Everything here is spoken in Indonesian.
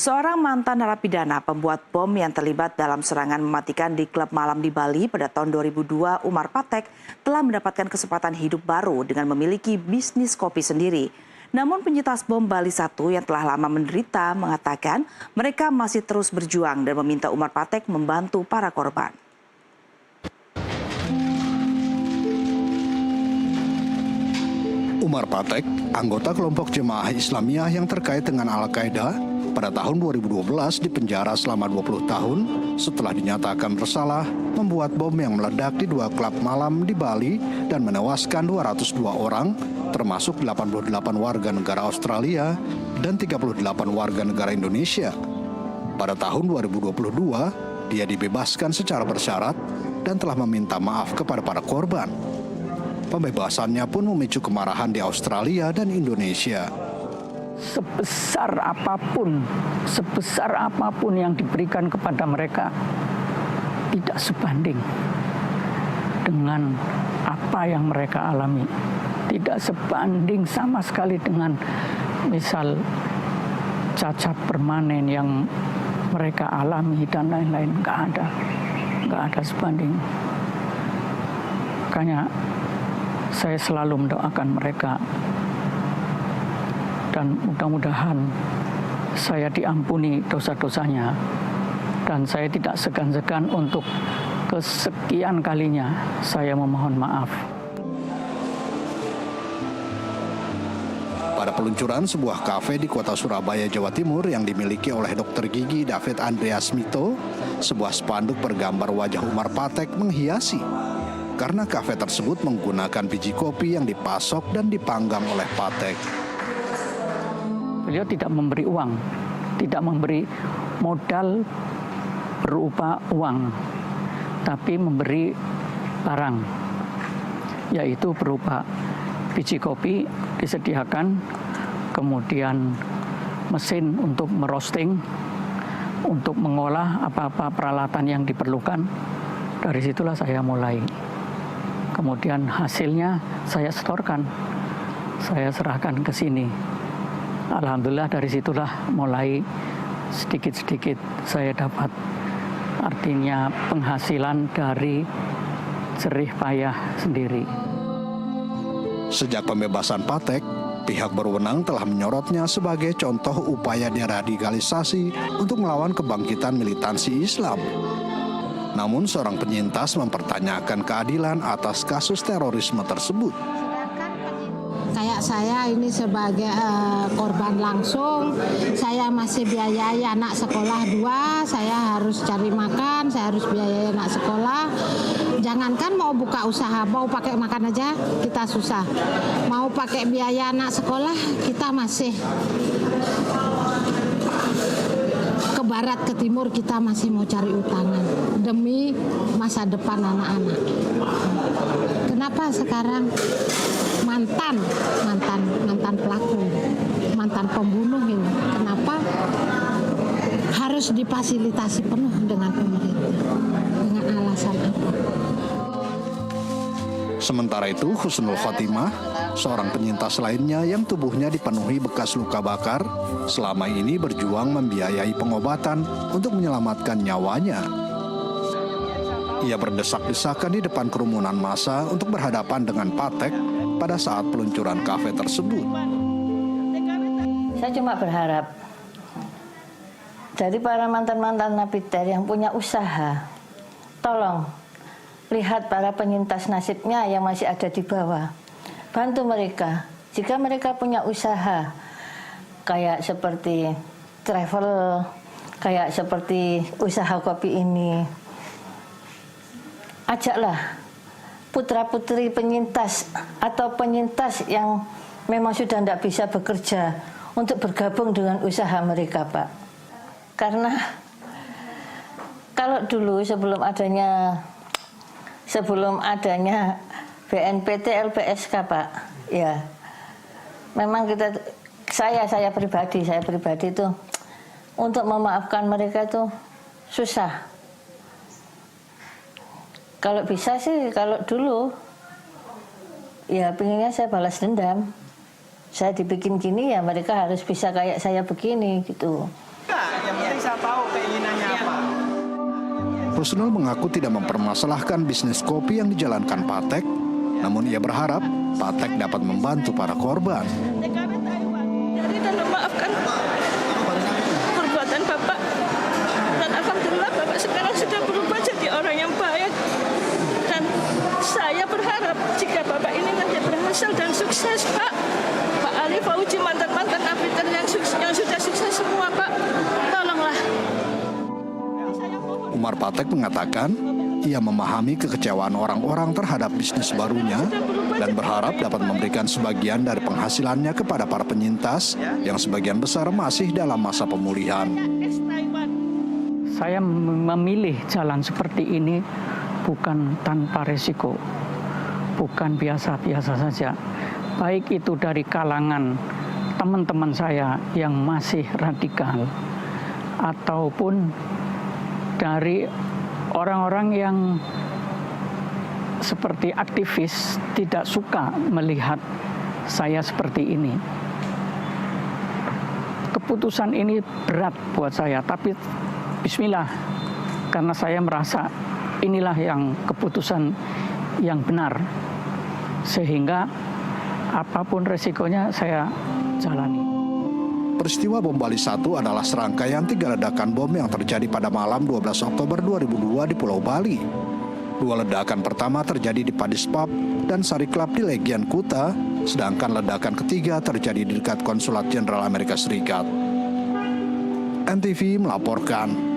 Seorang mantan narapidana pembuat bom yang terlibat dalam serangan mematikan di klub malam di Bali pada tahun 2002, Umar Patek, telah mendapatkan kesempatan hidup baru dengan memiliki bisnis kopi sendiri. Namun penyintas bom Bali 1 yang telah lama menderita mengatakan mereka masih terus berjuang dan meminta Umar Patek membantu para korban. Umar Patek, anggota kelompok jemaah Islamiyah yang terkait dengan Al-Qaeda, pada tahun 2012 dipenjara selama 20 tahun setelah dinyatakan bersalah membuat bom yang meledak di 2 klub malam di Bali dan menewaskan 202 orang, termasuk 88 warga negara Australia dan 38 warga negara Indonesia. Pada tahun 2022, dia dibebaskan secara bersyarat dan telah meminta maaf kepada para korban. Pembebasannya pun memicu kemarahan di Australia dan Indonesia. Sebesar apapun yang diberikan kepada mereka tidak sebanding dengan apa yang mereka alami. Tidak sebanding sama sekali dengan misal cacat permanen yang mereka alami dan lain-lain. Nggak ada sebanding. Makanya saya selalu mendoakan mereka. Dan mudah-mudahan saya diampuni dosa-dosanya. Dan saya tidak segan-segan untuk kesekian kalinya saya memohon maaf. Pada peluncuran sebuah kafe di kota Surabaya, Jawa Timur yang dimiliki oleh dokter gigi David Andreas Mito, sebuah spanduk bergambar wajah Umar Patek menghiasi. Karena kafe tersebut menggunakan biji kopi yang dipasok dan dipanggang oleh Patek. Beliau tidak memberi uang, tidak memberi modal berupa uang, tapi memberi barang, yaitu berupa biji kopi disediakan, kemudian mesin untuk merosting, untuk mengolah apa-apa peralatan yang diperlukan. Dari situlah saya mulai. Kemudian hasilnya saya setorkan, saya serahkan ke sini. Alhamdulillah dari situlah mulai sedikit-sedikit saya dapat artinya penghasilan dari jerih payah sendiri. Sejak pembebasan Patek, pihak berwenang telah menyorotnya sebagai contoh upaya deradikalisasi untuk melawan kebangkitan militansi Islam. Namun seorang penyintas mempertanyakan keadilan atas kasus terorisme tersebut. Kayak saya ini sebagai korban langsung, saya masih biayai anak sekolah 2, saya harus cari makan, saya harus biayai anak sekolah. Jangankan mau buka usaha, mau pakai makan aja kita susah. Mau pakai biaya anak sekolah, kita masih ke barat, ke timur, kita masih mau cari utangan demi masa depan anak-anak. Kenapa sekarang mantan pelaku, mantan pembunuh ini, kenapa harus difasilitasi penuh dengan pemerintah? Dengan alasan apa? Sementara itu, Husnul Khotimah, seorang penyintas lainnya yang tubuhnya dipenuhi bekas luka bakar, selama ini berjuang membiayai pengobatan untuk menyelamatkan nyawanya. Ia berdesak-desakan di depan kerumunan massa untuk berhadapan dengan Patek pada saat peluncuran kafe tersebut. Saya cuma berharap dari para mantan-mantan napiter yang punya usaha, tolong lihat para penyintas nasibnya yang masih ada di bawah. Bantu mereka. Jika mereka punya usaha, kayak seperti travel, kayak seperti usaha kopi ini, ajaklah putra-putri penyintas atau penyintas yang memang sudah tidak bisa bekerja untuk bergabung dengan usaha mereka, Pak. Karena kalau dulu sebelum adanya BNPT LPSK, Pak, ya memang saya pribadi itu untuk memaafkan mereka itu susah. Kalau bisa sih, kalau dulu ya pinginnya saya balas dendam. Saya dibikin gini ya mereka harus bisa kayak saya begini gitu. Yang penting saya tahu keinginannya apa. Rusnul mengaku tidak mempermasalahkan bisnis kopi yang dijalankan Patek, namun ia berharap Patek dapat membantu para korban. Jadi dan memaafkan perbuatan Bapak. Dan alhamdulillah Bapak sekarang sudah berubah jadi orang yang baik. Dan saya berharap jika Bapak ini nanti berhasil dan sukses, Pak. Pak Ali, Pak Uji, mantan-mantan napiter yang sudah sukses semua, Pak. Tolonglah. Umar Patek mengatakan ia memahami kekecewaan orang-orang terhadap bisnis barunya dan berharap dapat memberikan sebagian dari penghasilannya kepada para penyintas yang sebagian besar masih dalam masa pemulihan. Saya memilih jalan seperti ini bukan tanpa resiko, bukan biasa-biasa saja. Baik itu dari kalangan teman-teman saya yang masih radikal, ataupun dari orang-orang yang seperti aktivis tidak suka melihat saya seperti ini. Keputusan ini berat buat saya, tapi bismillah, karena saya merasa inilah yang keputusan yang benar, sehingga apapun resikonya saya jalani. Peristiwa bom Bali 1 adalah serangkaian 3 ledakan bom yang terjadi pada malam 12 Oktober 2002 di Pulau Bali. 2 ledakan pertama terjadi di Padis Pub dan Sari Club di Legian Kuta, sedangkan ledakan ketiga terjadi di dekat Konsulat Jenderal Amerika Serikat. NTV melaporkan.